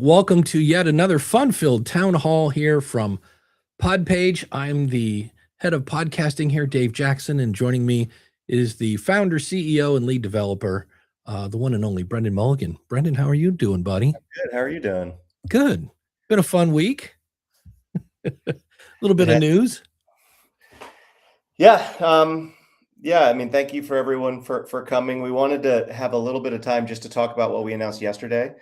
welcome to yet another fun-filled town hall here from Podpage. I'm the head of podcasting here, Dave Jackson, and joining me is the founder, CEO, and lead developer, the one and only Brenden Mulligan. Brenden, how are you doing, buddy? Good. How are you doing? Good. Been a fun week. A little bit of news. Yeah. I mean, thank you for everyone for coming. We wanted to have a little bit of time just to talk about what we announced yesterday.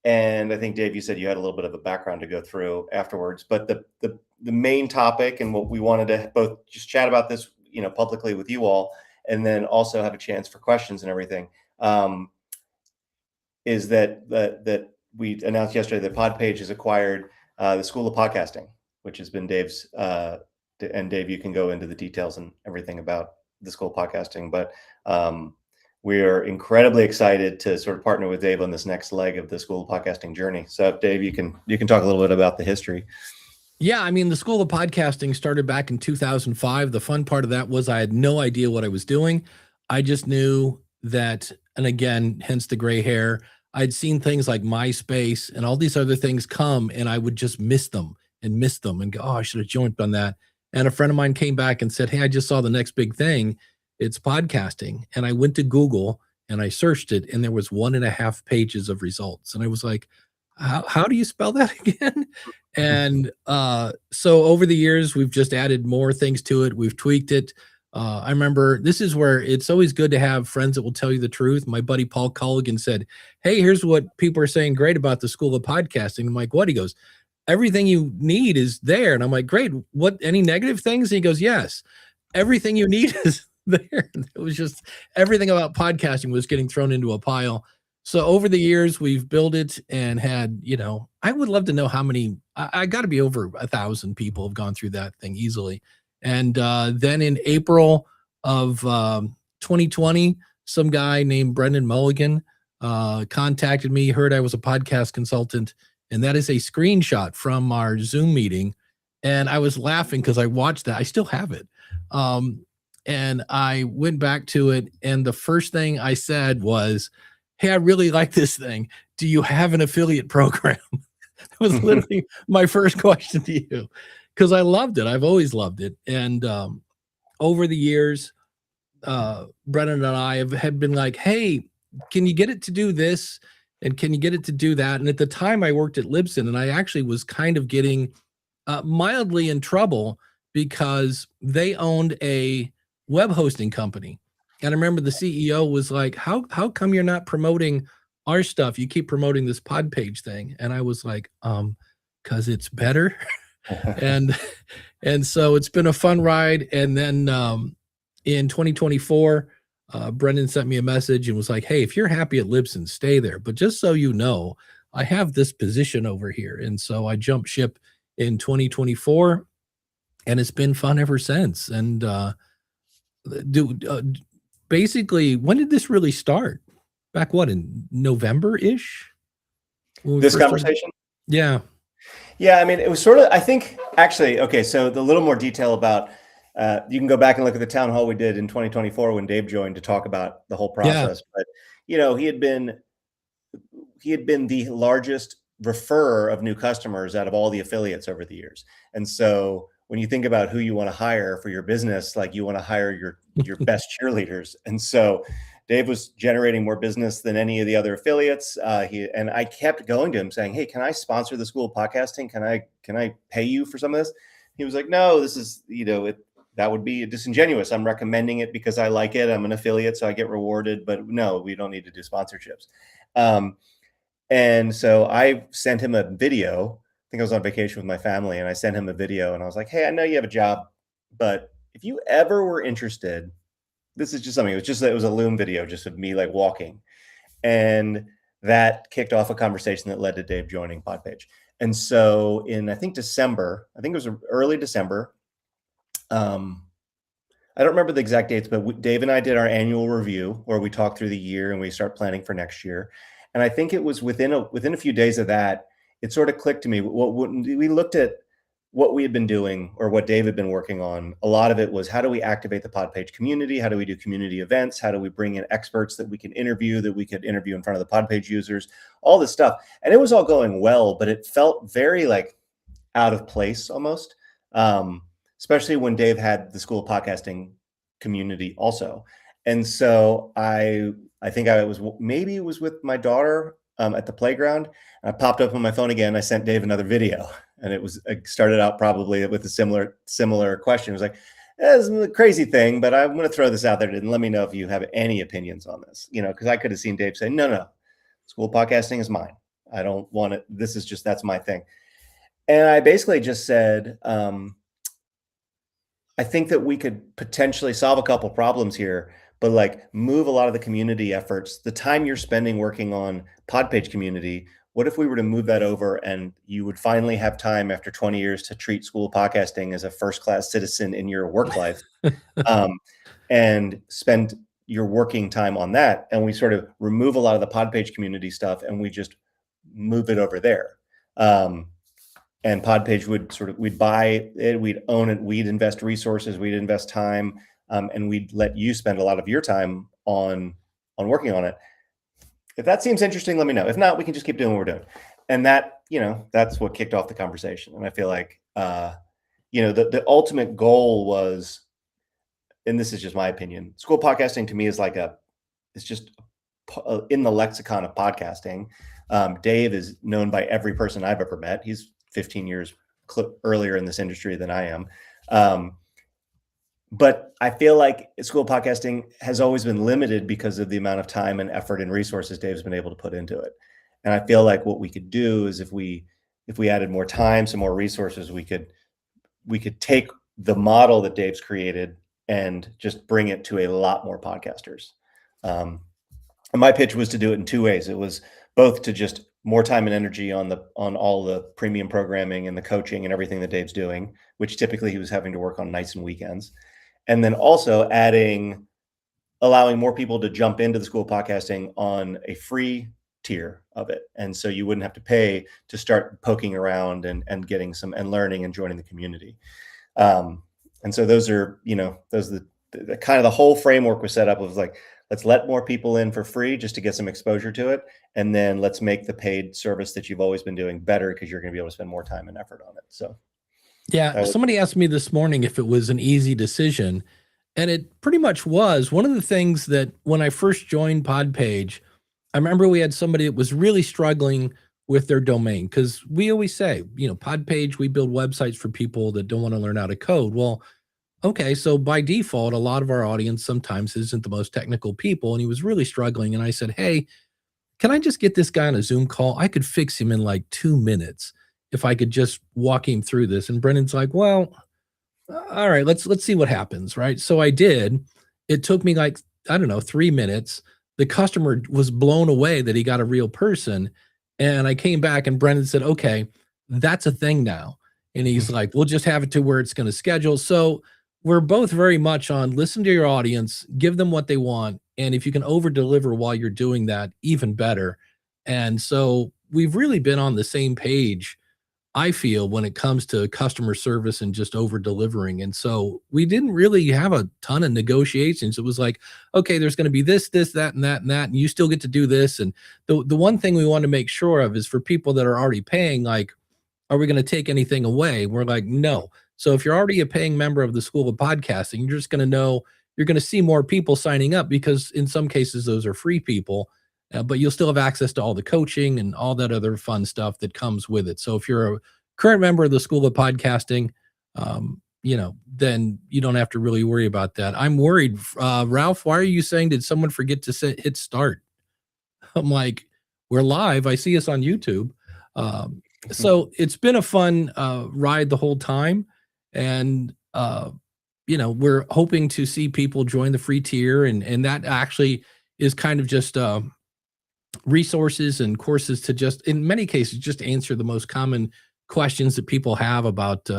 And I think, Dave, you said you had a little bit of a background to go through afterwards. But the main topic and what we wanted to both just chat about this, publicly with you all, and then also have a chance for questions and everything, is that we announced yesterday that Podpage has acquired the School of Podcasting, which has been Dave's. And Dave, you can go into the details and everything about the School of Podcasting, but we are incredibly excited to sort of partner with Dave on this next leg of the School of Podcasting journey. So, Dave, you can talk a little bit about the history. Yeah, I mean, the School of Podcasting started back in 2005. The fun part of that was I had no idea what I was doing. I just knew that, and again, hence the gray hair, I'd seen things like MySpace and all these other things come, and I would just miss them and go, oh, I should have joined on that. And a friend of mine came back and said, hey, I just saw the next big thing. It's podcasting. And I went to Google and I searched it, and there was 1.5 pages of results. And I was like, how do you spell that again? And so over the years, we've just added more things to it. We've tweaked it. I remember this is where it's always good to have friends that will tell you the truth. My buddy Paul Mulligan said, hey, here's what people are saying great about the School of Podcasting. I'm like, what? He goes, everything you need is there. And I'm like, great. What, any negative things? And he goes, yes, everything you need is there. It was just everything about podcasting was getting thrown into a pile. So over the years, we've built it and had, I would love to know how many, I got to be over 1,000 people have gone through that thing easily. And then in April of 2020, some guy named Brenden Mulligan contacted me, heard I was a podcast consultant, and that is a screenshot from our Zoom meeting. And I was laughing because I watched that. I still have it. And I went back to it. And the first thing I said was, hey, I really like this thing. Do you have an affiliate program? That was literally my first question to you, because I loved it. I've always loved it. And over the years, Brenden and I have been like, hey, can you get it to do this? And can you get it to do that? And at the time I worked at Libsyn, and I actually was kind of getting mildly in trouble because they owned a web hosting company. And I remember the CEO was like, how come you're not promoting our stuff? You keep promoting this Podpage thing. And I was like, because it's better. and so it's been a fun ride. And then in 2024, Brenden sent me a message and was like, hey, if you're happy at Libsyn, stay there. But just so you know, I have this position over here. And so I jumped ship in 2024, and it's been fun ever since. And basically, when did this really start? Back in November-ish? This conversation? Yeah. Yeah, I mean, it was sort of, I think, actually, okay, so the little more detail about, you can go back and look at the town hall we did in 2024 when Dave joined to talk about the whole process. Yeah. But, he had been the largest referrer of new customers out of all the affiliates over the years. And so when you think about who you want to hire for your business, like you want to hire your best cheerleaders. And so Dave was generating more business than any of the other affiliates. And I kept going to him saying, hey, can I sponsor the School of Podcasting? Can I pay you for some of this? He was like, no, this is, that would be disingenuous. I'm recommending it because I like it. I'm an affiliate, so I get rewarded. But no, we don't need to do sponsorships. And so I sent him a video. I think I was on vacation with my family, and I sent him a video, and I was like, hey, I know you have a job, but if you ever were interested, this is just something. It was a Loom video just of me like walking. And that kicked off a conversation that led to Dave joining Podpage. And so in, I think December, I think it was early December. I don't remember the exact dates, but Dave and I did our annual review where we talked through the year and we start planning for next year. And I think it was within a few days of that, it sort of clicked to me. We looked at what we had been doing, or what Dave had been working on, a lot of it was, how do we activate the Podpage community? How do we do community events? How do we bring in experts that we could interview in front of the Podpage users, all this stuff. And it was all going well, but it felt very like out of place almost, especially when Dave had the School of Podcasting community also. And so I think it was with my daughter at the playground. I popped up on my phone again. I sent Dave another video, and it started out probably with a similar question. It was like, "This is a crazy thing, but I'm going to throw this out there and let me know if you have any opinions on this." Because I could have seen Dave say, "No, School Podcasting is mine. I don't want it. That's my thing." And I basically just said, I think that we could potentially solve a couple problems here, but like move a lot of the community efforts, the time you're spending working on Podpage community. What if we were to move that over, and you would finally have time after 20 years to treat School of Podcasting as a first-class citizen in your work life, and spend your working time on that. And we sort of remove a lot of the Podpage community stuff, and we just move it over there. And Podpage we'd buy it, we'd own it, we'd invest resources, we'd invest time, and we'd let you spend a lot of your time on working on it. If that seems interesting, let me know. If not, we can just keep doing what we're doing. And that, that's what kicked off the conversation. And I feel like, the ultimate goal was, and this is just my opinion, School Podcasting to me is it's just in the lexicon of podcasting. Dave is known by every person I've ever met. He's 15 years earlier in this industry than I am. But I feel like School of Podcasting has always been limited because of the amount of time and effort and resources Dave's been able to put into it. And I feel like what we could do is, if we added more time, some more resources, we could take the model that Dave's created and just bring it to a lot more podcasters. And my pitch was to do it in two ways. It was both to just more time and energy on all the premium programming and the coaching and everything that Dave's doing, which typically he was having to work on nights and weekends. And then also allowing more people to jump into the School of Podcasting on a free tier of it. And so you wouldn't have to pay to start poking around and getting and learning and joining the community. And so those are the kind of the whole framework was set up of like, let's let more people in for free just to get some exposure to it. And then let's make the paid service that you've always been doing better, because you're going to be able to spend more time and effort on it. So, yeah, somebody asked me this morning if it was an easy decision, and it pretty much was. One of the things that when I first joined Podpage, I remember we had somebody that was really struggling with their domain, because we always say, Podpage, we build websites for people that don't want to learn how to code. Well, okay, so by default, a lot of our audience sometimes isn't the most technical people, and he was really struggling. And I said, hey, can I just get this guy on a Zoom call? I could fix him in like 2 minutes if I could just walk him through this. And Brendan's like, well, all right, let's see what happens, right? So I did. It took me 3 minutes. The customer was blown away that he got a real person. And I came back and Brendan said, okay, that's a thing now. And he's like, we'll just have it to where it's going to schedule. So we're both very much on listen to your audience, give them what they want. And if you can over deliver while you're doing that, even better. And so we've really been on the same page, I feel, when it comes to customer service and just over delivering. And so we didn't really have a ton of negotiations. It was like, okay, there's going to be this, that, and that, and you still get to do this. And the one thing we want to make sure of is for people that are already paying, like, are we going to take anything away? We're like, no. So if you're already a paying member of the School of Podcasting, you're just going to know, you're going to see more people signing up, because in some cases those are free people, but you'll still have access to all the coaching and all that other fun stuff that comes with it. So if you're a current member of the School of Podcasting, then you don't have to really worry about that. I'm worried. Ralph, why are you saying, did someone forget to hit start? I'm like, we're live. I see us on YouTube. So it's been a fun ride the whole time. And, we're hoping to see people join the free tier. And that actually is kind of just resources and courses to just, in many cases, just answer the most common questions that people have about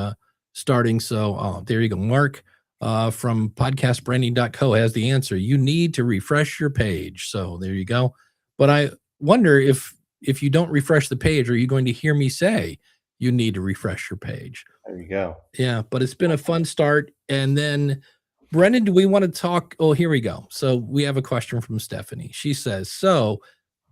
starting. So there you go. Mark from podcastbranding.co has the answer. You need to refresh your page. So there you go. But I wonder if you don't refresh the page, are you going to hear me say, you need to refresh your page. There you go. Yeah, but it's been a fun start. And then, Brenden, do we want to talk? Oh, here we go. So we have a question from Stephanie. She says, so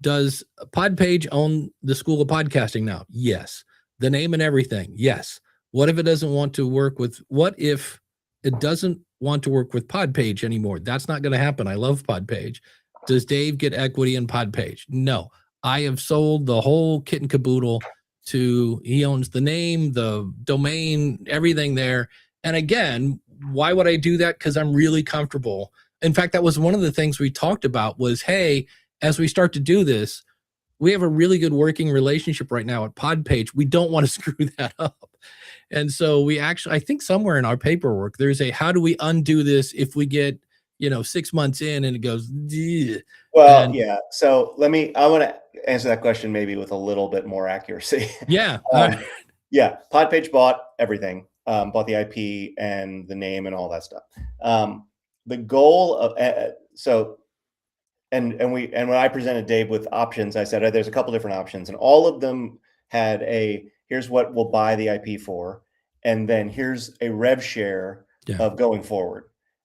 does Podpage own the School of Podcasting now? Yes. The name and everything? Yes. What if it doesn't want to work with, what if it doesn't want to work with Podpage anymore? That's not going to happen. I love Podpage. Does Dave get equity in Podpage? No. I have sold the whole kit and caboodle to, he owns the name, the domain, everything there. And again, why would I do that? Because I'm really comfortable. In fact, that was one of the things we talked about was, hey, as we start to do this, we have a really good working relationship right now at Podpage. We don't want to screw that up. And so we actually, I think somewhere in our paperwork, there's a, how do we undo this if we get, 6 months in and it goes, "Ugh." Well, yeah. So I want to answer that question maybe with a little bit more accuracy. Yeah. Yeah. Podpage bought everything, bought the IP and the name and all that stuff. The goal of, and when I presented Dave with options, I said, there's a couple different options, and all of them had here's what we'll buy the IP for. And then here's a rev share of going forward.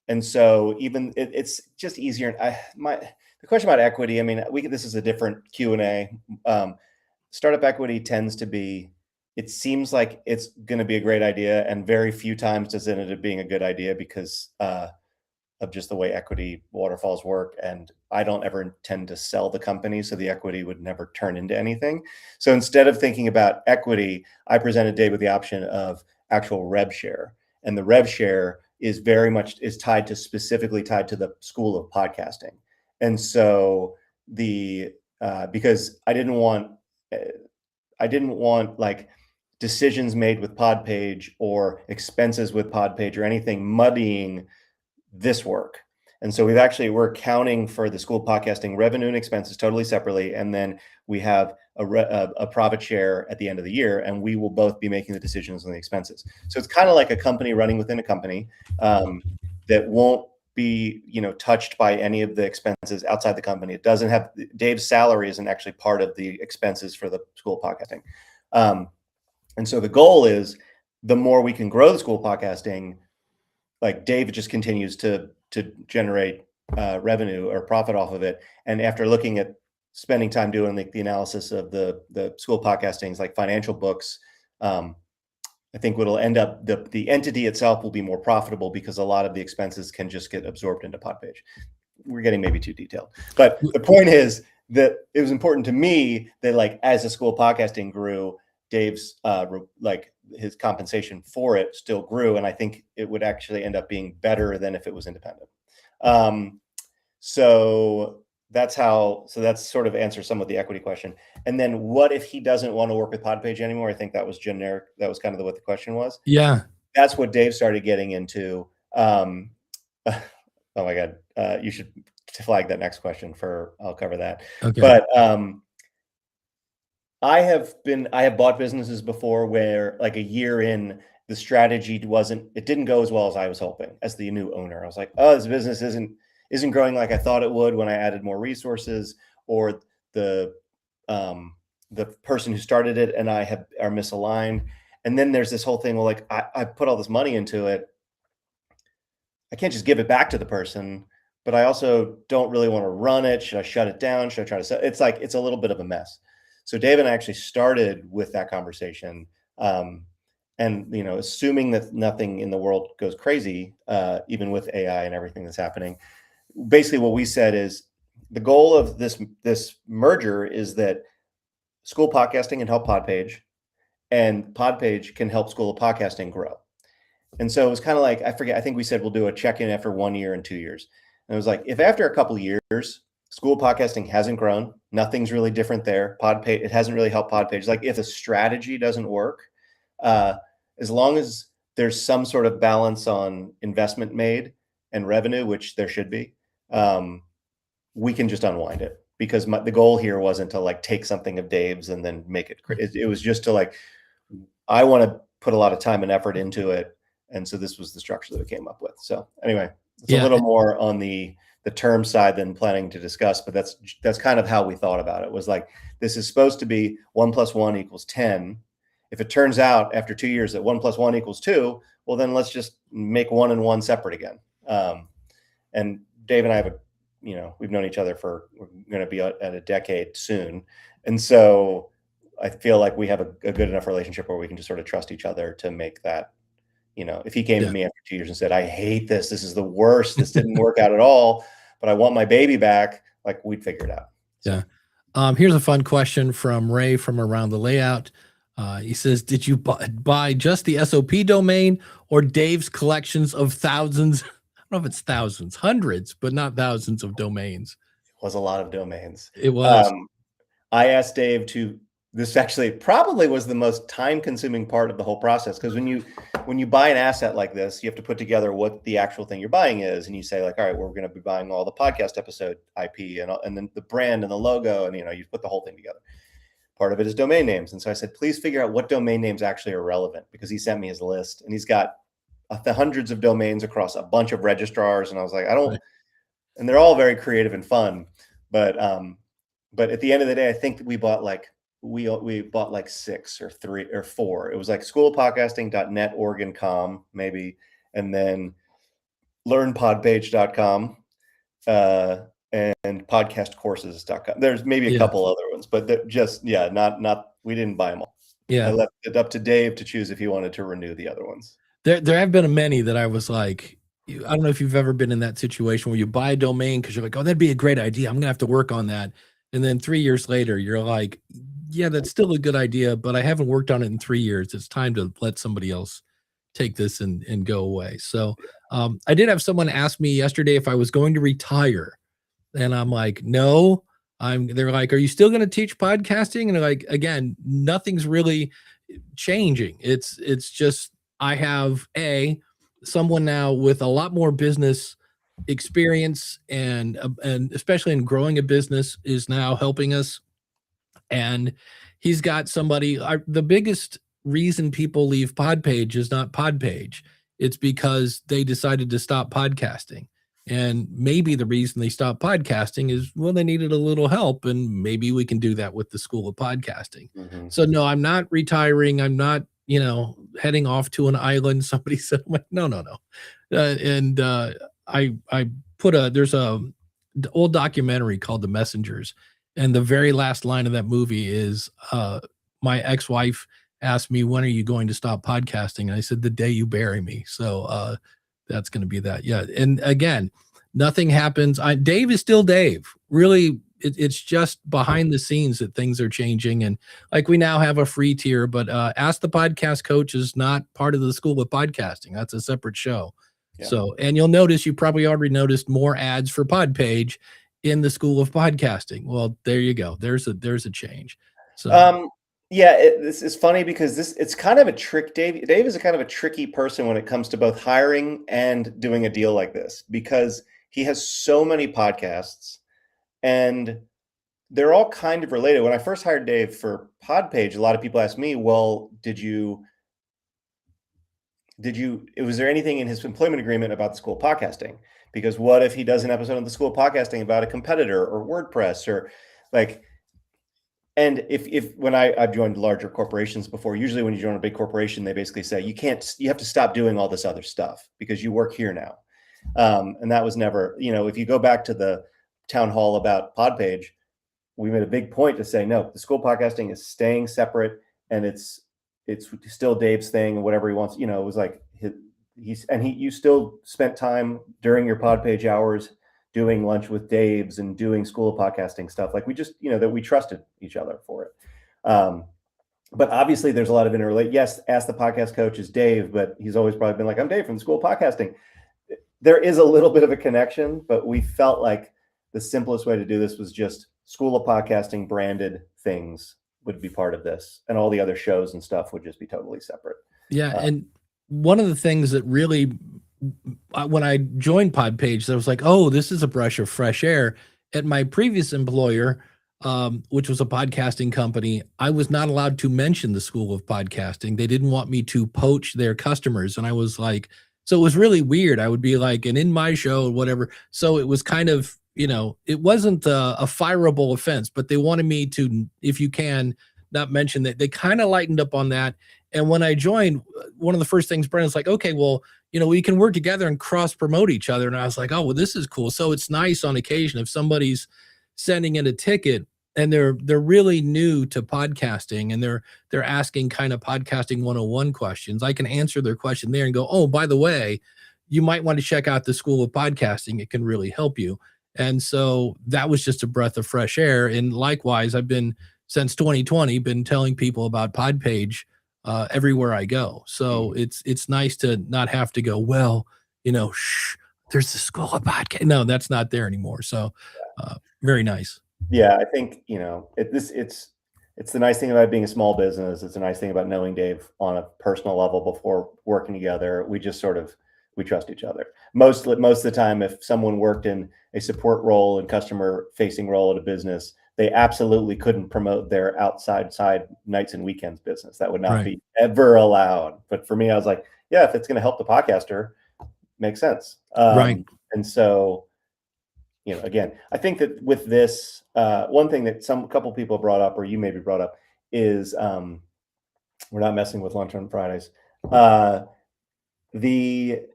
And so even it's just easier. The question about equity, I mean, this is a different Q&A. Startup equity tends to be, it seems like it's going to be a great idea, and very few times does it end up being a good idea because of just the way equity waterfalls work. And I don't ever intend to sell the company, so the equity would never turn into anything. So instead of thinking about equity, I presented Dave with the option of actual rev share, and the rev share is specifically tied to the School of Podcasting. And so because I didn't want like decisions made with Podpage or expenses with Podpage or anything muddying this work. And so we're accounting for the School of Podcasting revenue and expenses totally separately. And then we have a profit share at the end of the year, and we will both be making the decisions on the expenses. So it's kind of like a company running within a company that won't be, touched by any of the expenses outside the company. It doesn't have, Dave's salary isn't actually part of the expenses for the School of Podcasting. And so the goal is, the more we can grow the School of Podcasting, like Dave just continues to generate revenue or profit off of it. And after looking at spending time doing the analysis of the School of Podcasting's like financial books, I think what'll end up, the entity itself will be more profitable because a lot of the expenses can just get absorbed into Podpage. We're getting maybe too detailed, but the point is that it was important to me that, like, as the School of Podcasting grew, Dave's his compensation for it still grew, and I think it would actually end up being better than if it was independent. So that's sort of answers some of the equity question. And then what if he doesn't want to work with Podpage anymore? I think that was generic. That was kind of what the question was. Yeah. That's what Dave started getting into. Oh my God. You should flag that next question I'll cover that. Okay. But I have bought businesses before where, like, a year in, the strategy didn't go as well as I was hoping as the new owner. I was like, oh, this business isn't growing like I thought it would when I added more resources, or the person who started it and I are misaligned. And then there's this whole thing, well, like, I put all this money into it. I can't just give it back to the person, but I also don't really want to run it. Should I shut it down? Should I try to sell? It's like, it's a little bit of a mess. So Dave and I actually started with that conversation. And, assuming that nothing in the world goes crazy, even with AI and everything that's happening, basically what we said is the goal of this merger is that School of Podcasting can help Podpage, and Podpage can help School of Podcasting grow. And so it was kind of like, I think we said we'll do a check-in after 1 year and 2 years. And it was like, if after a couple of years, School of Podcasting hasn't grown, nothing's really different there, Podpage, it hasn't really helped Podpage. Like, if a strategy doesn't work, as long as there's some sort of balance on investment made and revenue, which there should be, we can just unwind it, because the goal here wasn't to, like, take something of Dave's and then make it. It was just to, like, I want to put a lot of time and effort into it. And so this was the structure that we came up with. So anyway, it's a little more on the term side than planning to discuss, but that's kind of how we thought about it. Was like, this is supposed to be 1 + 1 = 10. if it turns out after 2 years that 1 + 1 = 2, well, then let's just make 1 and 1 separate again. And Dave and I have we've known each other we're going to be at a decade soon. And so I feel like we have a good enough relationship where we can just sort of trust each other to make that, if he came to me after 2 years and said, I hate this, this is the worst, this didn't work out at all, but I want my baby back, like, we'd figure it out. So. Yeah. Here's a fun question from Ray from Around the Layout. He says, did you buy just the SOP domain or Dave's collections of thousands? I don't know if it's thousands, hundreds, but not thousands of domains. It was a lot of domains. It was. I asked Dave this actually probably was the most time-consuming part of the whole process, because when you buy an asset like this, you have to put together what the actual thing you're buying is, and you say, like, all right, we're going to be buying all the podcast episode IP and then the brand and the logo, and you put the whole thing together. Part of it is domain names, and so I said, please figure out what domain names actually are relevant, because he sent me his list, and he's got the hundreds of domains across a bunch of registrars, and I was like, and they're all very creative and fun, but at the end of the day, I think we bought we bought like 6 or 3 or 4. It was like schoolofpodcasting.net, Oregon.com, maybe, and then learnpodpage.com, and podcastcourses.com. There's maybe a couple other ones, but we didn't buy them all. Yeah. I left it up to Dave to choose if he wanted to renew the other ones. There have been many that I was like, I don't know if you've ever been in that situation where you buy a domain because you're like, oh, that'd be a great idea, I'm gonna have to work on that. And then 3 years later, you're like, yeah, that's still a good idea, but I haven't worked on it in 3 years. It's time to let somebody else take this and go away. So I did have someone ask me yesterday if I was going to retire. And I'm like, no. They're like, are you still going to teach podcasting? And they're like, again, nothing's really changing. It's just, I have someone now with a lot more business experience and especially in growing a business is now helping us. And he's got somebody, the biggest reason people leave Podpage is not Podpage. It's because they decided to stop podcasting. And maybe the reason they stopped podcasting is, well, they needed a little help, and maybe we can do that with the School of Podcasting. Mm-hmm. So no, I'm not retiring. I'm not, heading off to an island. Somebody said, no. I put there's a old documentary called The Messengers. And the very last line of that movie is, my ex-wife asked me, when are you going to stop podcasting? And I said, the day you bury me. So that's going to be that. Yeah. And again, nothing happens. Dave is still Dave. Really, it's just behind the scenes that things are changing. And like, we now have a free tier, but Ask the Podcast Coach is not part of the School of Podcasting. That's a separate show. Yeah. So, and you'll notice, you probably already noticed more ads for Podpage in the School of Podcasting. Well, there you go. There's a change. So, this is funny because it's kind of a trick. Dave is a kind of a tricky person when it comes to both hiring and doing a deal like this, because he has so many podcasts and they're all kind of related. When I first hired Dave for Podpage, a lot of people asked me, well, was there anything in his employment agreement about the School of Podcasting? Because what if he does an episode on the School of Podcasting about a competitor or WordPress or like, and if when I've joined larger corporations before, usually when you join a big corporation, they basically say, you have to stop doing all this other stuff because you work here now. And that was never, if you go back to the town hall about Podpage, we made a big point to say, no, the School of Podcasting is staying separate and it's still Dave's thing and whatever he wants, it was like you still spent time during your Podpage hours doing lunch with Dave's and doing School of Podcasting stuff. Like we just, that we trusted each other for it. But obviously there's a lot of interrelate. Yes, Ask the Podcast Coach is Dave, but he's always probably been like, I'm Dave from the School of Podcasting. There is a little bit of a connection, but we felt like the simplest way to do this was just School of Podcasting branded things would be part of this, and all the other shows and stuff would just be totally separate. Yeah. And one of the things that really, when I joined Podpage, I was like, oh, this is a breath of fresh air. At my previous employer, which was a podcasting company, I was not allowed to mention the School of Podcasting. They didn't want me to poach their customers. And I was like, so it was really weird. I would be like, and in my show, whatever. So it was kind of, it wasn't a fireable offense, but they wanted me to, if you can, not mention that they kind of lightened up on that. And when I joined, one of the first things Brendan's like, okay, well, we can work together and cross promote each other. And I was like, oh, well, this is cool. So it's nice on occasion if somebody's sending in a ticket and they're really new to podcasting and they're asking kind of podcasting 101 questions. I can answer their question there and go, oh, by the way, you might want to check out the School of Podcasting. It can really help you. And so that was just a breath of fresh air. And likewise, I've been since 2020 been telling people about Podpage everywhere I go. So it's nice to not have to go, well, shh, there's the School of Podcast. No, that's not there anymore. So very nice. Yeah, I think, it's the nice thing about being a small business. It's a nice thing about knowing Dave on a personal level before working together. We just we trust each other. Most of the time, if someone worked in a support role and customer facing role at a business, they absolutely couldn't promote their outside nights and weekends business. That would not be ever allowed. But for me, I was like, yeah, if it's going to help the podcaster, makes sense. Right. And so, again, I think that with this, one thing that a couple people brought up, or you maybe brought up, is we're not messing with lunch on Fridays. The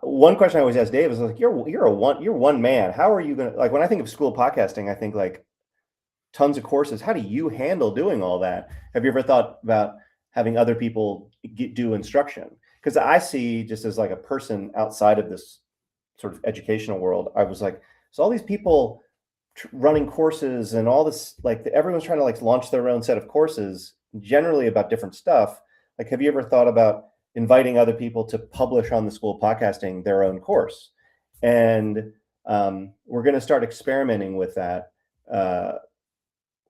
one question I always ask Dave is like, you're one man. How are you gonna, like, when I think of School of Podcasting, I think like tons of courses. How do you handle doing all that? Have you ever thought about having other people do instruction? Because I see, just as like a person outside of this sort of educational world, I was like, so all these people running courses and all this, like everyone's trying to like launch their own set of courses, generally about different stuff. Like, have you ever thought about inviting other people to publish on the School of Podcasting their own course? And we're going to start experimenting with that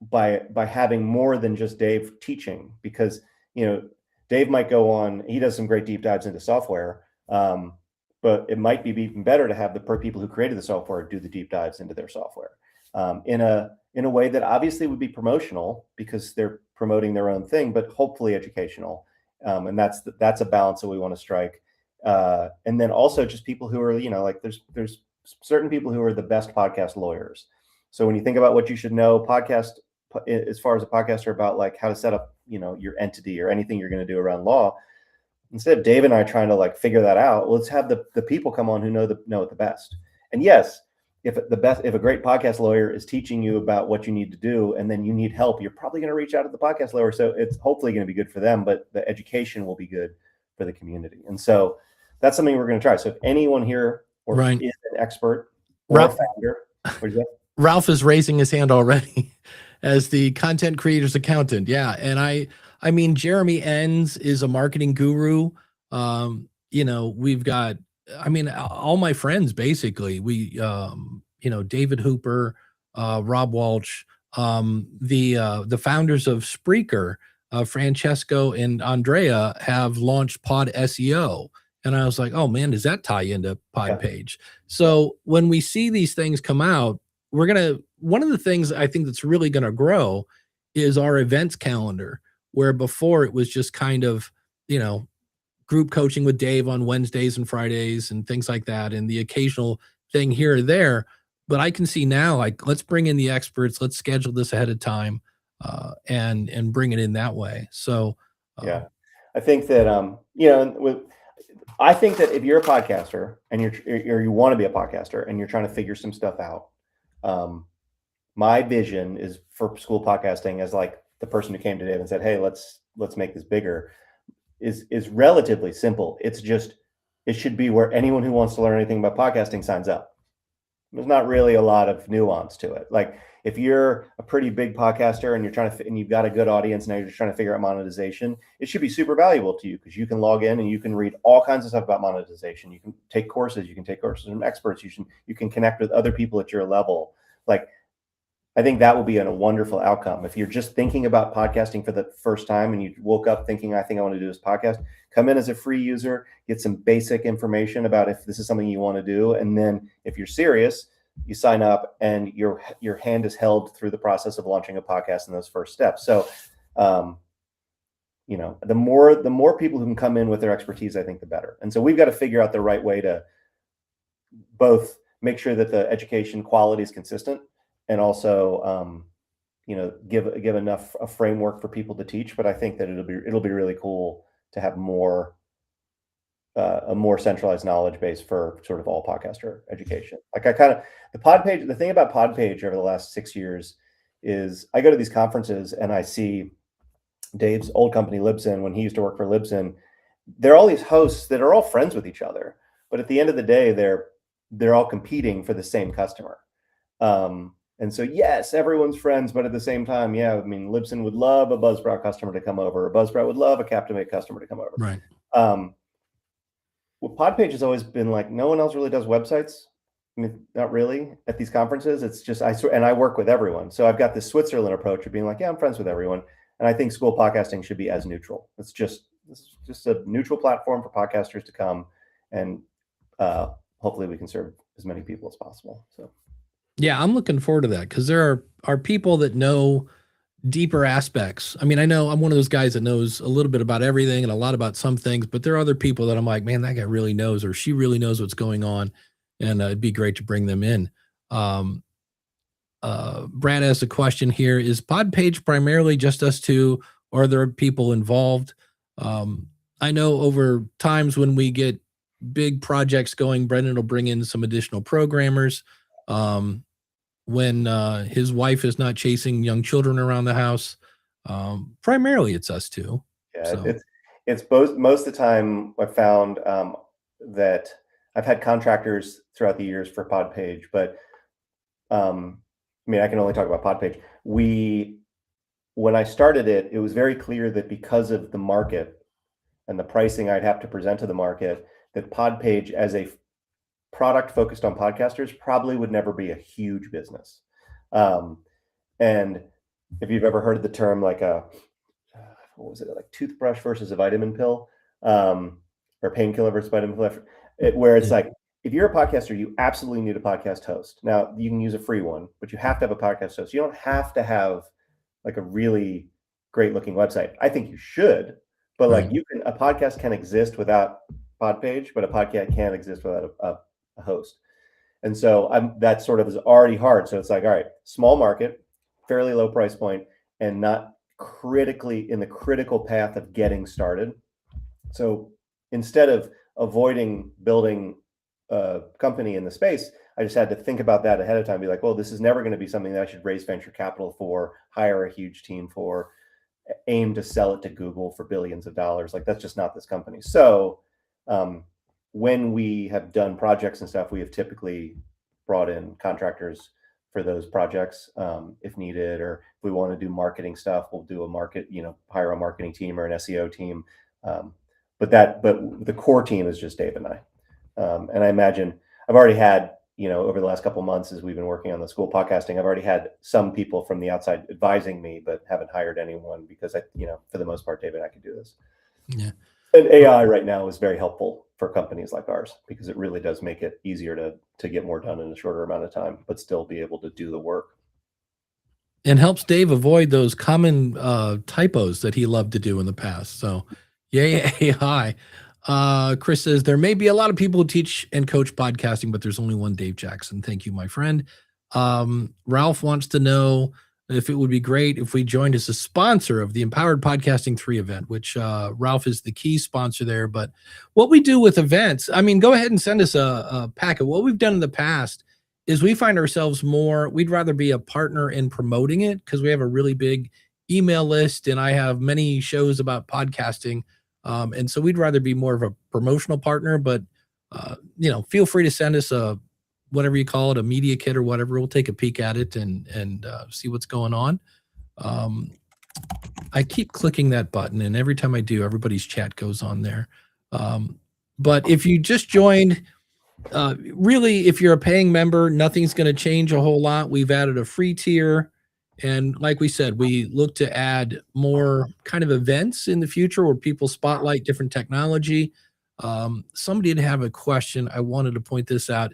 by having more than just Dave teaching, because Dave might go on, he does some great deep dives into software, but it might be even better to have the people who created the software do the deep dives into their software in a way that obviously would be promotional because they're promoting their own thing, but hopefully educational. And that's a balance that we want to strike. And then also just people who are, like there's certain people who are the best podcast lawyers. So when you think about what you should know, as far as a podcaster, about like how to set up, your entity or anything you're going to do around law, instead of Dave and I trying to like figure that out, let's have the people come on who know it the best. And yes, if a great podcast lawyer is teaching you about what you need to do, and then you need help, you're probably going to reach out to the podcast lawyer. So it's hopefully going to be good for them, but the education will be good for the community. And so that's something we're going to try. So if anyone here is an expert or a founder, Ralph is raising his hand already as the content creator's accountant. Yeah. And I mean, Jeremy Enns is a marketing guru. We've got, all my friends, basically, David Hooper, Rob Walsh, the founders of Spreaker, Francesco and Andrea, have launched Pod SEO. And I was like, oh man, does that tie into Podpage? Yeah. So when we see these things come out, one of the things I think that's really going to grow is our events calendar, where before it was just kind of, group coaching with Dave on Wednesdays and Fridays and things like that, and the occasional thing here or there. But I can see now, like, let's bring in the experts, let's schedule this ahead of time, and bring it in that way. So yeah, I think that I think that if you're a podcaster and you want to be a podcaster and you're trying to figure some stuff out, my vision is for School Podcasting, as like the person who came to Dave and said, hey, let's make this bigger, is relatively simple. It should be where anyone who wants to learn anything about podcasting signs up. There's not really a lot of nuance to it. Like if you're a pretty big podcaster and and you've got a good audience, now you're just trying to figure out monetization, it should be super valuable to you, because you can log in and you can read all kinds of stuff about monetization. You can take courses from experts. You can connect with other people at your level. Like, I think that will be a wonderful outcome. If you're just thinking about podcasting for the first time and you woke up thinking, I think I want to do this podcast, come in as a free user, get some basic information about if this is something you want to do. And then if you're serious, you sign up and your hand is held through the process of launching a podcast in those first steps. So, the more people who can come in with their expertise, I think the better. And so we've got to figure out the right way to both make sure that the education quality is consistent, and also give enough a framework for people to teach. But I think that it'll be really cool to have a more centralized knowledge base for sort of all podcaster education. Like the thing about Podpage over the last 6 years is I go to these conferences and I see Dave's old company, Libsyn, when he used to work for Libsyn. There are all these hosts that are all friends with each other, but at the end of the day, they're all competing for the same customer. And so, yes, everyone's friends, but at the same time, yeah, I mean, Libsyn would love a Buzzsprout customer to come over. A Buzzsprout would love a Captivate customer to come over. Right. Well, Podpage has always been like, no one else really does websites. I mean, not really at these conferences. It's just, and I work with everyone. So I've got this Switzerland approach of being like, yeah, I'm friends with everyone. And I think school podcasting should be as neutral. This is just a neutral platform for podcasters to come, and hopefully we can serve as many people as possible. So, yeah, I'm looking forward to that, because there are people that know deeper aspects. I mean, I know I'm one of those guys that knows a little bit about everything and a lot about some things, but there are other people that I'm like, man, that guy really knows, or she really knows what's going on, and it'd be great to bring them in. Brad has a question here: is Podpage primarily just us two, or are there people involved? I know over times when we get big projects going, Brenden will bring in some additional programmers. When his wife is not chasing young children around the house, primarily it's us two. Yeah, so. It's both. Most of the time I found that I've had contractors throughout the years for Podpage, but I mean, I can only talk about Podpage. When I started it, it was very clear that because of the market and the pricing I'd have to present to the market, that Podpage as a product focused on podcasters probably would never be a huge business. And if you've ever heard of the term, like what was it, like toothbrush versus a vitamin pill, or painkiller versus vitamin pill, where it's like, if you're a podcaster, you absolutely need a podcast host. Now, you can use a free one, but you have to have a podcast host. You don't have to have like a really great looking website. I think you should, but like a podcast can exist without Podpage, but a podcast can't exist without a host. And so that sort of is already hard. So it's like, all right, small market, fairly low price point, and not critically in the critical path of getting started. So instead of avoiding building a company in the space, I just had to think about that ahead of time, be like, well, this is never going to be something that I should raise venture capital for, hire a huge team for, aim to sell it to Google for billions of dollars. Like, that's just not this company. So when we have done projects and stuff, we have typically brought in contractors for those projects if needed, or if we want to do marketing stuff, we'll do hire a marketing team or an SEO team. But the core team is just Dave and I. And I imagine I've already had, over the last couple of months as we've been working on the school podcasting, I've already had some people from the outside advising me, but haven't hired anyone because for the most part, Dave and I can do this. Yeah. And AI right now is very helpful for companies like ours, because it really does make it easier to get more done in a shorter amount of time, but still be able to do the work. And helps Dave avoid those common typos that he loved to do in the past. So, yay, AI. Chris says, there may be a lot of people who teach and coach podcasting, but there's only one Dave Jackson. Thank you, my friend. Ralph wants to know if it would be great if we joined as a sponsor of the Empowered Podcasting 3 event, which Ralph is the key sponsor there. But what we do with events, I mean, go ahead and send us a packet. What we've done in the past is we find ourselves we'd rather be a partner in promoting it, because we have a really big email list and I have many shows about podcasting. And so we'd rather be more of a promotional partner, but feel free to send us whatever you call it, a media kit or whatever. We'll take a peek at it and see what's going on. I keep clicking that button, and every time I do, everybody's chat goes on there. But if you just joined, really, if you're a paying member, nothing's going to change a whole lot. We've added a free tier. And like we said, we look to add more kind of events in the future where people spotlight different technology. Somebody did have a question. I wanted to point this out.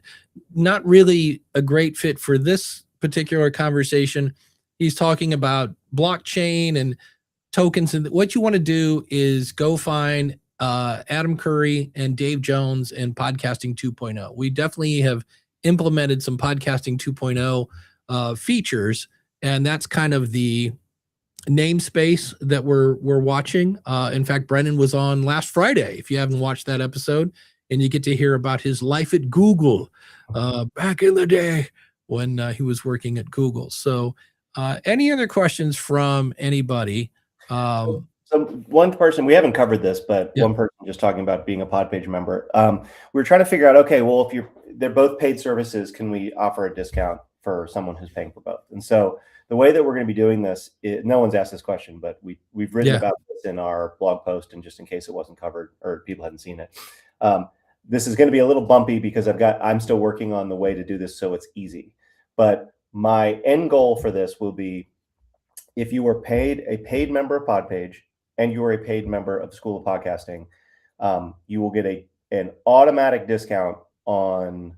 Not really a great fit for this particular conversation. He's talking about blockchain and tokens. And what you want to do is go find Adam Curry and Dave Jones and Podcasting 2.0. We definitely have implemented some Podcasting 2.0 features and that's kind of the namespace that we're watching. In fact, Brenden was on last Friday. If you haven't watched that episode, and you get to hear about his life at Google back in the day when he was working at Google. So, any other questions from anybody? So one person, we haven't covered this, but Yeah. one person just talking about being a Podpage member. We're trying to figure out, okay, well, if they're both paid services, can we offer a discount for someone who's paying for both? And so the way that we're going to be doing this, no one's asked this question, but we've written about this in our blog post, and just in case it wasn't covered or people hadn't seen it. This is going to be a little bumpy because I'm still working on the way to do this so it's easy. But my end goal for this will be, if you were a paid member of Podpage and you are a paid member of the School of Podcasting, you will get an automatic discount on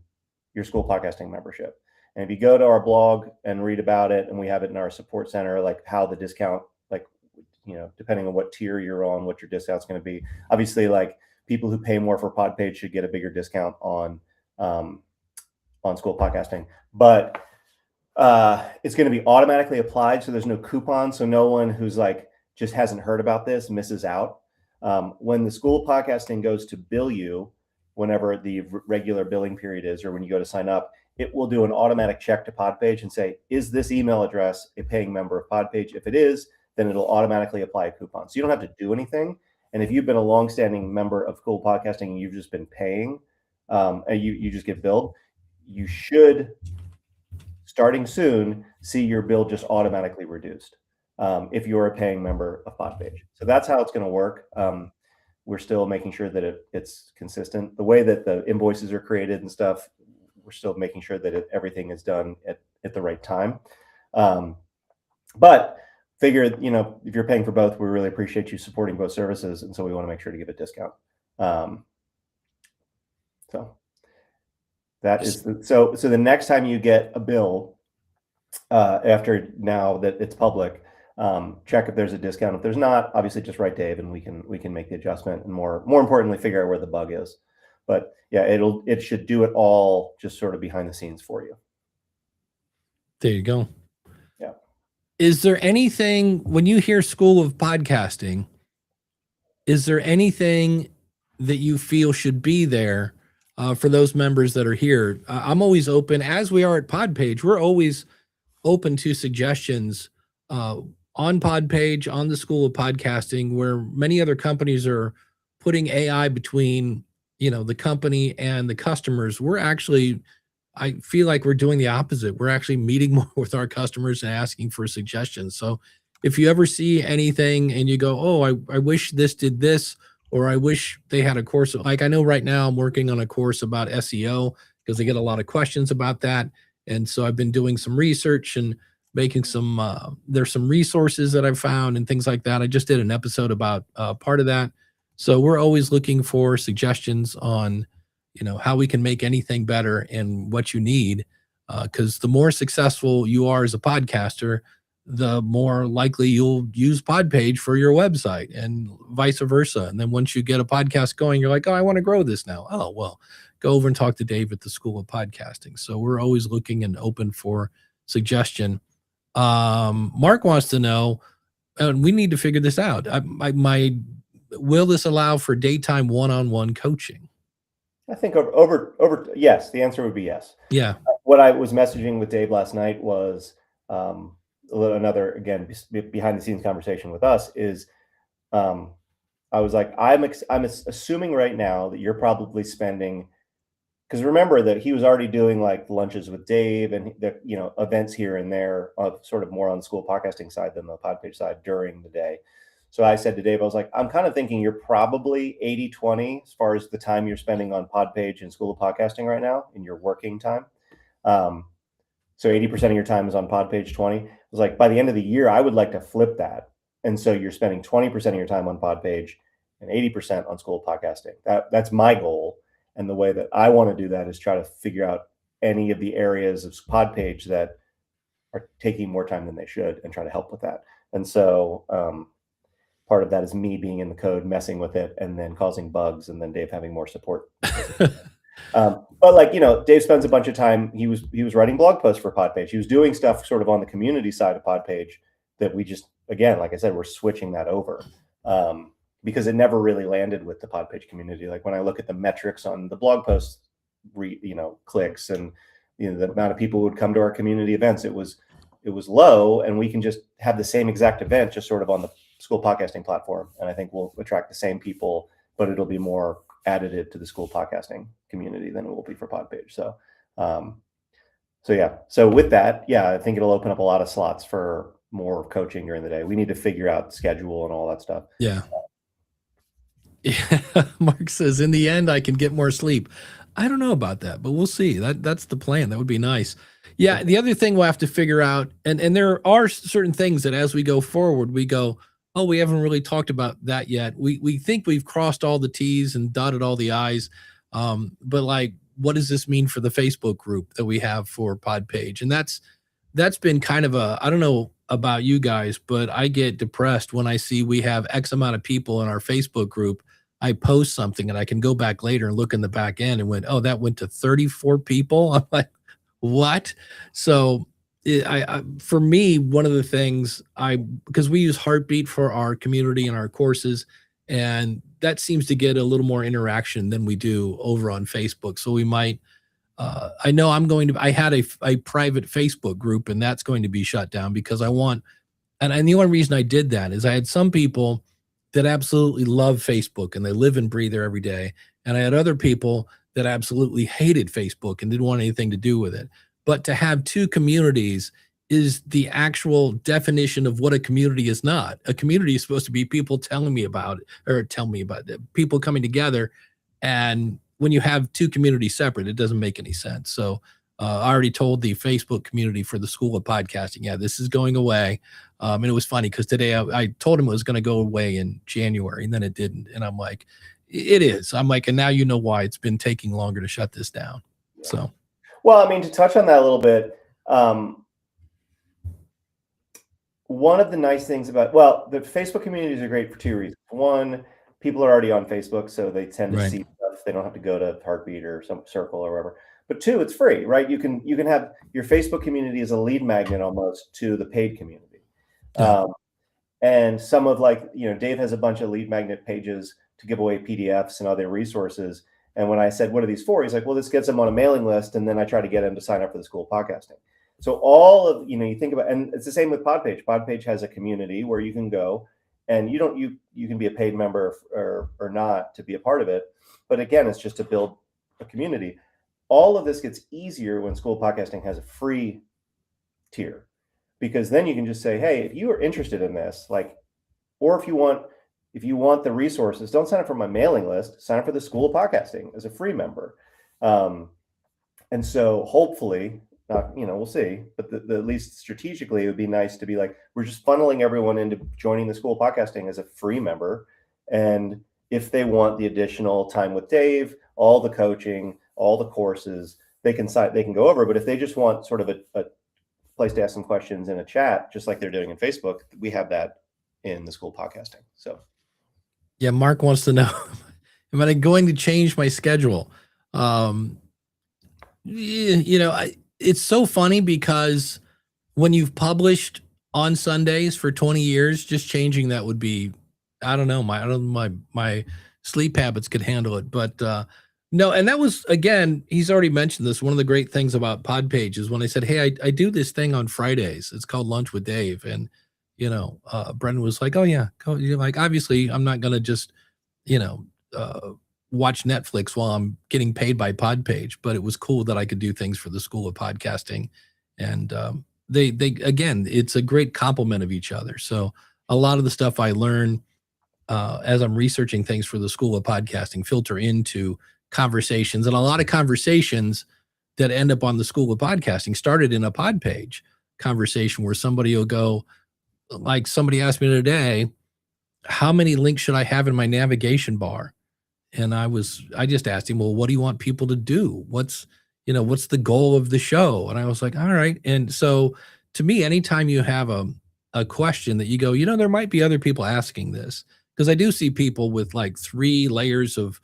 your School of Podcasting membership. And if you go to our blog and read about it, and we have it in our support center, like how the discount, like, depending on what tier you're on, what your discount's going to be. Obviously, like, people who pay more for Podpage should get a bigger discount on School of Podcasting, but it's going to be automatically applied, so there's no coupon, so no one who's like just hasn't heard about this misses out. When the School of Podcasting goes to bill you, whenever the regular billing period is, or when you go to sign up, it will do an automatic check to Podpage and say, is this email address a paying member of Podpage? If it is, then it'll automatically apply a coupon. So you don't have to do anything. And if you've been a longstanding member of School of Podcasting and you've just been paying, and you just get billed, you should, starting soon, see your bill just automatically reduced if you're a paying member of Podpage. So that's how it's going to work. We're still making sure that it's consistent. The way that the invoices are created and stuff, we're still making sure that everything is done at the right time. But figure, if you're paying for both, we really appreciate you supporting both services, and so we want to make sure to give a discount. So that is so the next time you get a bill, after now that it's public, check if there's a discount. If there's not, obviously just write Dave and we can make the adjustment, and more importantly, figure out where the bug is. But yeah, it should do it all just sort of behind the scenes for you. There you go. Yeah. Is there anything, when you hear School of Podcasting, is there anything that you feel should be there for those members that are here? I'm always open, as we are at Podpage. We're always open to suggestions on Podpage, on the School of Podcasting, where many other companies are putting AI between, the company and the customers. I feel like we're doing the opposite. We're actually meeting more with our customers and asking for suggestions. So if you ever see anything and you go, oh, I wish this did this, or I wish they had a course, like I know right now I'm working on a course about SEO because I get a lot of questions about that. And so I've been doing some research and making there's some resources that I've found and things like that. I just did an episode about part of that. So we're always looking for suggestions on, how we can make anything better and what you need. Because the more successful you are as a podcaster, the more likely you'll use Podpage for your website, and vice versa. And then once you get a podcast going, you're like, oh, I want to grow this now. Oh, well, go over and talk to Dave at the School of Podcasting. So we're always looking and open for suggestion. Mark wants to know, and we need to figure this out. Will this allow for daytime one-on-one coaching? I think over yes, the answer would be yes. Yeah. What I was messaging with Dave last night was another, again, behind the scenes conversation with us is, I was like, I'm assuming right now that you're probably spending, because remember that he was already doing like lunches with Dave and the events here and there, sort of more on the School of Podcasting side than the Podpage side during the day. So I said to Dave, I was like, I'm kind of thinking you're probably 80-20 as far as the time you're spending on Podpage and School of Podcasting right now in your working time. So 80% of your time is on Podpage, 20. I was like, by the end of the year, I would like to flip that. And so you're spending 20% of your time on Podpage and 80% on School of Podcasting. That's my goal. And the way that I want to do that is try to figure out any of the areas of Podpage that are taking more time than they should and try to help with that. And so part of that is me being in the code, messing with it, and then causing bugs, and then Dave having more support. But like, Dave spends a bunch of time. He was writing blog posts for Podpage. He was doing stuff sort of on the community side of Podpage that we just, again, like I said, we're switching that over because it never really landed with the Podpage community. Like when I look at the metrics on the blog posts, clicks and the amount of people who would come to our community events, it was low, and we can just have the same exact event just sort of on the school podcasting platform, and I think we'll attract the same people, but it'll be more additive to the school podcasting community than it will be for Podpage. So with that, I think it'll open up a lot of slots for more coaching during the day. We need to figure out schedule and all that stuff. Yeah. Mark says, in the end, I can get more sleep. I don't know about that, but we'll see. That's the plan. That would be nice. Yeah. The other thing we'll have to figure out, and there are certain things that as we go forward, we go, oh, we haven't really talked about that yet. We think we've crossed all the T's and dotted all the I's. But like, what does this mean for the Facebook group that we have for Podpage? And that's been kind of I don't know about you guys, but I get depressed when I see we have X amount of people in our Facebook group. I post something and I can go back later and look in the back end and that went to 34 people. I'm like, what? So for me, one of the things because we use Heartbeat for our community and our courses, and that seems to get a little more interaction than we do over on Facebook. So we might, I know I had a private Facebook group, and that's going to be shut down because and the only reason I did that is I had some people that absolutely love Facebook and they live and breathe there every day. And I had other people that absolutely hated Facebook and didn't want anything to do with it. But to have two communities is the actual definition of what a community is not. A community is supposed to be people telling me about it, people coming together. And when you have two communities separate, it doesn't make any sense. So I already told the Facebook community for the School of Podcasting, this is going away. And it was funny because today I told him it was going to go away in January, and then it didn't. And I'm like, it is. I'm like, and now you know why it's been taking longer to shut this down. Yeah. So, well, I mean, to touch on that a little bit, one of the nice things about, the Facebook communities are great for two reasons. One, people are already on Facebook, so they tend to see stuff. They don't have to go to Heartbeat or some Circle or wherever. But two, it's free, right? You can have your Facebook community as a lead magnet almost to the paid community. Yeah. And some of Dave has a bunch of lead magnet pages to give away PDFs and other resources. And when I said, what are these for? He's like, well, this gets them on a mailing list. And then I try to get him to sign up for the School of Podcasting. So all of, you think about, and it's the same with Podpage. Podpage has a community where you can go and you can be a paid member or not to be a part of it. But again, it's just to build a community. All of this gets easier when School of Podcasting has a free tier, because then you can just say, hey, if you are interested in this, or if you want the resources, don't sign up for my mailing list, sign up for the School of Podcasting as a free member. And so hopefully, we'll see, but at least strategically, it would be nice to be like, we're just funneling everyone into joining the School of Podcasting as a free member. And if they want the additional time with Dave, all the coaching, all the courses, they can go over. But if they just want sort of a place to ask some questions in a chat, just like they're doing in Facebook, we have that in the School of Podcasting. So, yeah, Mark wants to know, am I going to change my schedule? It's so funny because when you've published on Sundays for 20 years, just changing that would be, I don't know, my sleep habits could handle it, but no. And that was, again, he's already mentioned this. One of the great things about Podpage is when I said, hey, I do this thing on Fridays. It's called Lunch with Dave. And, Brenden was like, oh yeah. Like, obviously I'm not going to just, watch Netflix while I'm getting paid by Podpage, but it was cool that I could do things for the School of Podcasting. And they again, it's a great complement of each other. So a lot of the stuff I learn as I'm researching things for the School of Podcasting filter into conversations, and a lot of conversations that end up on the School of Podcasting started in a Podpage conversation where somebody will go, like somebody asked me today, how many links should I have in my navigation bar? And I just asked him, well, what do you want people to do? What's the goal of the show? And I was like, all right. And so to me, anytime you have a question that you go, there might be other people asking this, because I do see people with like 3 layers of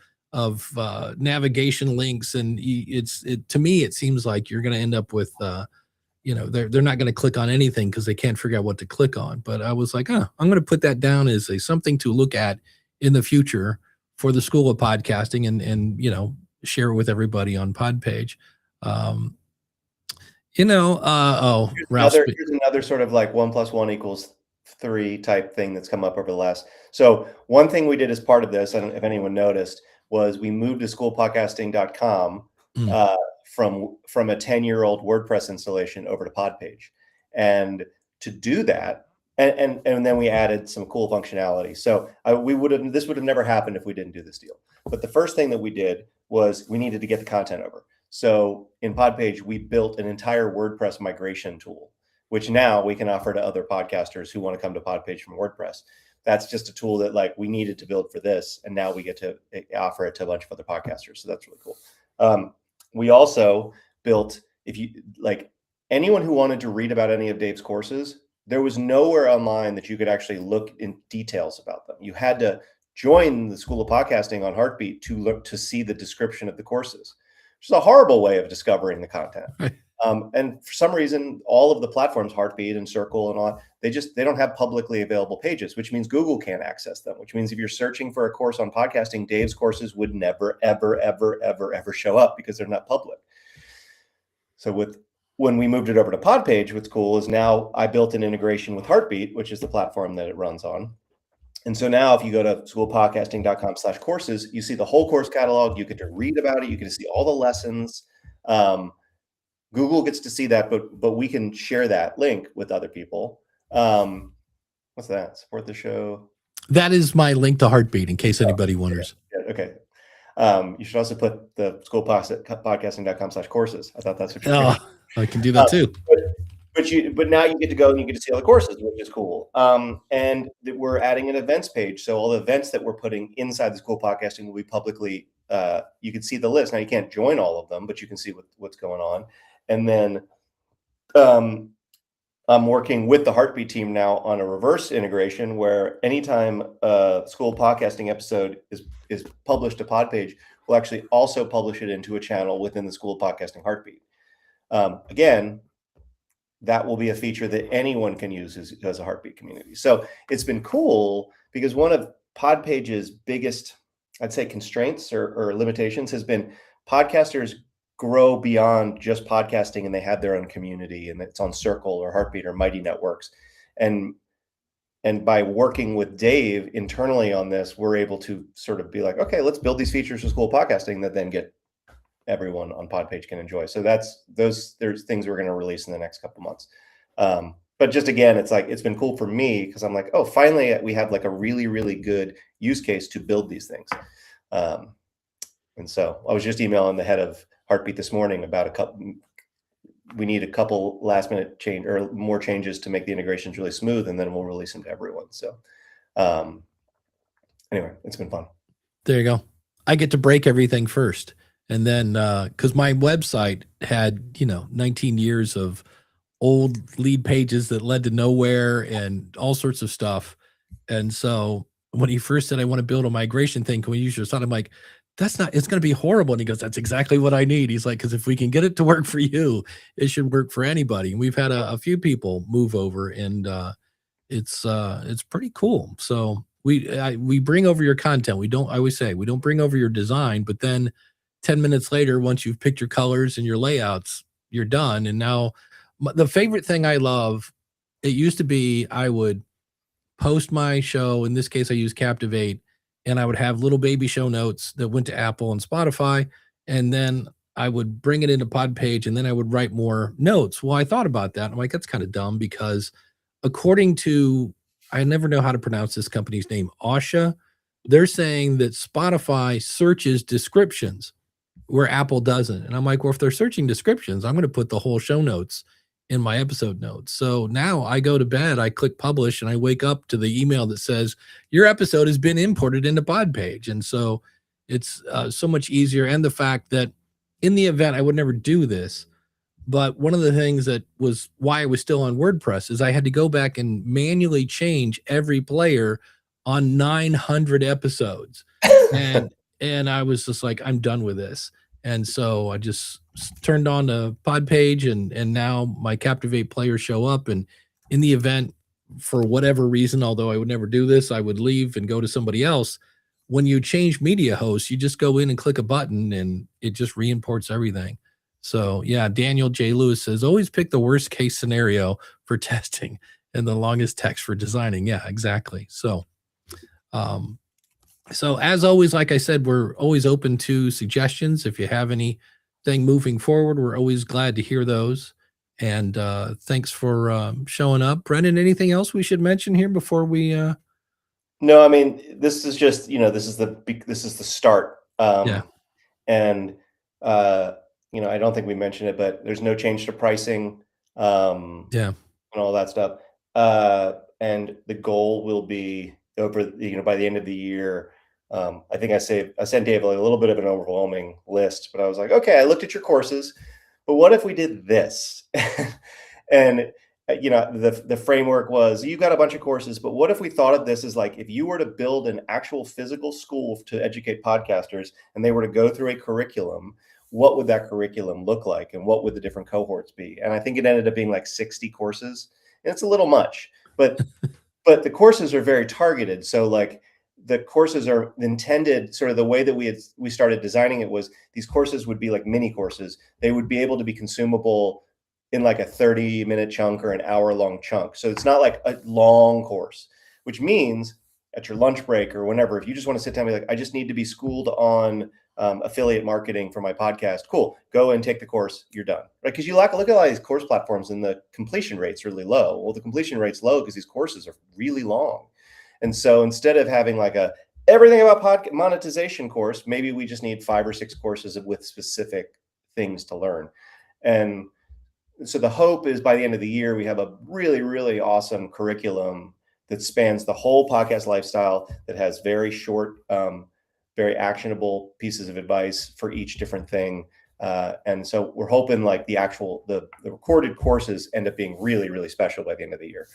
navigation links, and to me it seems like you're going to end up with they're not going to click on anything because they can't figure out what to click on. But I was like, I'm going to put that down as something to look at in the future for the School of Podcasting, and share it with everybody on Podpage. Here's another sort of like 1 + 1 = 3 type thing that's come up over the last. So one thing we did as part of this, I don't know if anyone noticed, was we moved to schoolpodcasting.com from a 10-year-old WordPress installation over to Podpage. And to do that, and then we added some cool functionality. So this would have never happened if we didn't do this deal. But the first thing that we did was we needed to get the content over. So in Podpage, we built an entire WordPress migration tool, which now we can offer to other podcasters who want to come to Podpage from WordPress. That's just a tool that like we needed to build for this, and now we get to offer it to a bunch of other podcasters. So that's really cool. We also built, if you like, anyone who wanted to read about any of Dave's courses, there was nowhere online that you could actually look in details about them. You had to join the School of Podcasting on Heartbeat to see the description of the courses, which is a horrible way of discovering the content. And for some reason, all of the platforms, Heartbeat and Circle and all, they don't have publicly available pages, which means Google can't access them, which means if you're searching for a course on podcasting, Dave's courses would never, ever, ever, ever, ever show up because they're not public. So when we moved it over to Podpage, what's cool is now I built an integration with Heartbeat, which is the platform that it runs on. And so now if you go to schoolpodcasting.com/courses, you see the whole course catalog. You get to read about it. You get to see all the lessons. Google gets to see that, but we can share that link with other people. What's that? Support the show. That is my link to Heartbeat, in case anybody wonders. Yeah, okay. You should also put the schoolpodcasting.com/courses. I thought that's what you're doing. I can do that too. But now you get to go and you get to see all the courses, which is cool. And we're adding an events page. So all the events that we're putting inside the School Podcasting will be publicly, you can see the list. Now you can't join all of them, but you can see what's going on. And then I'm working with the Heartbeat team now on a reverse integration where anytime a School Podcasting episode is published to Podpage, we'll actually also publish it into a channel within the School Podcasting Heartbeat. Again, that will be a feature that anyone can use as a Heartbeat community. So it's been cool because one of Podpage's biggest, I'd say, constraints or limitations has been podcasters grow beyond just podcasting and they have their own community, and it's on Circle or Heartbeat or Mighty Networks. And by working with Dave internally on this, we're able to sort of be like, okay, let's build these features for School Podcasting that then get everyone on Podpage can enjoy. So there's things we're going to release in the next couple months. But just again, it's been cool for me because I'm like, oh, finally we have like a really, really good use case to build these things. And so I was just emailing the head of Heartbeat this morning about we need a couple last minute change or more changes to make the integrations really smooth, and then we'll release them to everyone. So anyway, it's been fun. There you go. I get to break everything first. And then, because my website had, 19 years of old lead pages that led to nowhere and all sorts of stuff. And so when he first said, I want to build a migration thing, can we use your site? I'm like, it's going to be horrible. And he goes, that's exactly what I need. He's like, because if we can get it to work for you, it should work for anybody. And we've had a few people move over, and it's pretty cool. So we bring over your content. I always say, we don't bring over your design, but then 10 minutes later, once you've picked your colors and your layouts, you're done. And now the favorite thing I love, it used to be I would post my show. In this case, I use Captivate, and I would have little baby show notes that went to Apple and Spotify. And then I would bring it into Podpage, and then I would write more notes. Well, I thought about that. I'm like, that's kind of dumb because according to, I never know how to pronounce this company's name, Osha, they're saying that Spotify searches descriptions where Apple doesn't. And I'm like, well, if they're searching descriptions, I'm going to put the whole show notes in my episode notes. So now I go to bed, I click publish, and I wake up to the email that says your episode has been imported into Podpage. And so it's so much easier. And the fact that in the event I would never do this, but one of the things that was why I was still on WordPress is I had to go back and manually change every player on 900 episodes. And And I was just like, I'm done with this. And so I just turned on the Podpage, and now my Captivate players show up. And in the event, for whatever reason, although I would never do this, I would leave and go to somebody else. When you change media hosts, you just go in and click a button and it just re-imports everything. So yeah, Daniel J. Lewis says, always pick the worst case scenario for testing and the longest text for designing. Yeah, exactly. So as always, like I said, we're always open to suggestions. If you have anything moving forward, we're always glad to hear those. And thanks for showing up. Brenden, anything else we should mention here before we No, I mean, this is just, this is the start. Yeah. And I don't think we mentioned it, but there's no change to pricing, Yeah. and all that stuff. And the goal will be over, by the end of the year. I think I sent Dave a little bit of an overwhelming list, but I was like, okay, I looked at your courses, but what if we did this? And the framework was, you got a bunch of courses, but what if we thought of this as like, if you were to build an actual physical school to educate podcasters and they were to go through a curriculum, what would that curriculum look like? And what would the different cohorts be? And I think it ended up being like 60 courses. And it's a little much, but the courses are very targeted. So like the courses are intended, sort of the way that we started designing it was, these courses would be like mini courses. They would be able to be consumable in like a 30-minute chunk or an hour-long chunk. So it's not like a long course, which means at your lunch break or whenever, if you just want to sit down and be like, I just need to be schooled on affiliate marketing for my podcast, cool, go and take the course, you're done, right? Because you look at a lot of these course platforms and the completion rate's really low. Well, the completion rate's low because these courses are really long. And so instead of having like a everything about podcast monetization course, maybe we just need 5 or 6 courses with specific things to learn. And so the hope is by the end of the year, we have a really, really awesome curriculum that spans the whole podcast lifestyle, that has very short, very actionable pieces of advice for each different thing. And so we're hoping like the recorded courses end up being really, really special by the end of the year.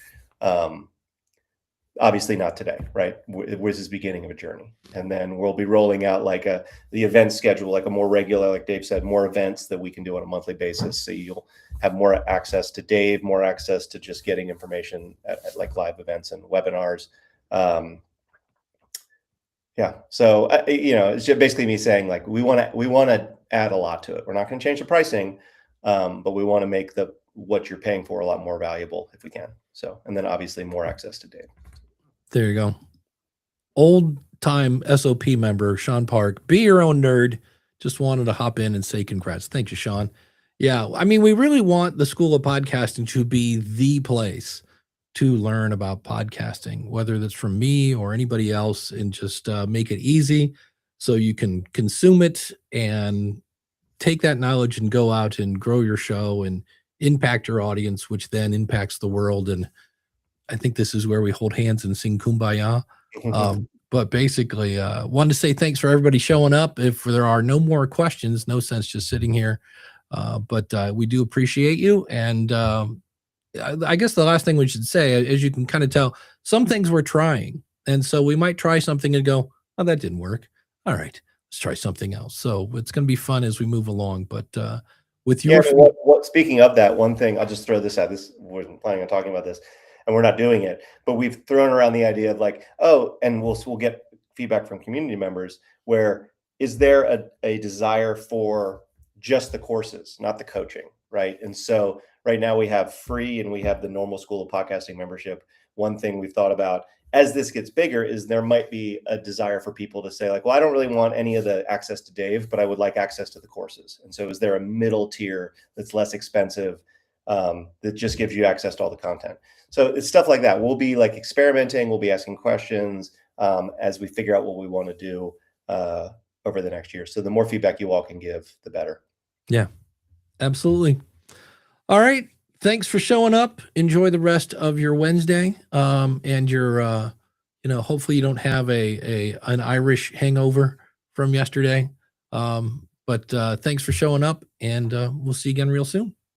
Obviously not today, right? This is the beginning of a journey. And then we'll be rolling out like the event schedule, like a more regular, like Dave said, more events that we can do on a monthly basis. So you'll have more access to Dave, more access to just getting information at like live events and webinars. Yeah. So, it's just basically me saying like, we want to add a lot to it. We're not going to change the pricing, but we want to make what you're paying for a lot more valuable if we can. So, and then obviously more access to Dave. There you go. Old time SOP member, Sean Park, be your own nerd. Just wanted to hop in and say congrats. Thank you, Sean. Yeah. I mean, we really want the School of Podcasting to be the place to learn about podcasting, whether that's from me or anybody else, and just make it easy so you can consume it and take that knowledge and go out and grow your show and impact your audience, which then impacts the world. And I think this is where we hold hands and sing Kumbaya. But basically, wanted to say thanks for everybody showing up. If there are no more questions, no sense just sitting here. But we do appreciate you. And I guess the last thing we should say, as you can kind of tell, some things we're trying. And so we might try something and go, oh, that didn't work. All right, let's try something else. So it's going to be fun as we move along. But with your speaking of that, one thing, I'll just throw this out. We wasn't planning on talking about this, and we're not doing it, but we've thrown around the idea of like, and we'll get feedback from community members. Where is there a desire for just the courses, not the coaching, right? And so right now we have free and we have the normal School of Podcasting membership. One thing we've thought about as this gets bigger is there might be a desire for people to say like, well, I don't really want any of the access to Dave, but I would like access to the courses. And so is there a middle tier that's less expensive, that just gives you access to all the content? So it's stuff like that. We'll be like experimenting. We'll be asking questions as we figure out what we want to do over the next year. So the more feedback you all can give, the better. Yeah, absolutely. All right. Thanks for showing up. Enjoy the rest of your Wednesday. And your, hopefully you don't have an Irish hangover from yesterday. But thanks for showing up, and we'll see you again real soon.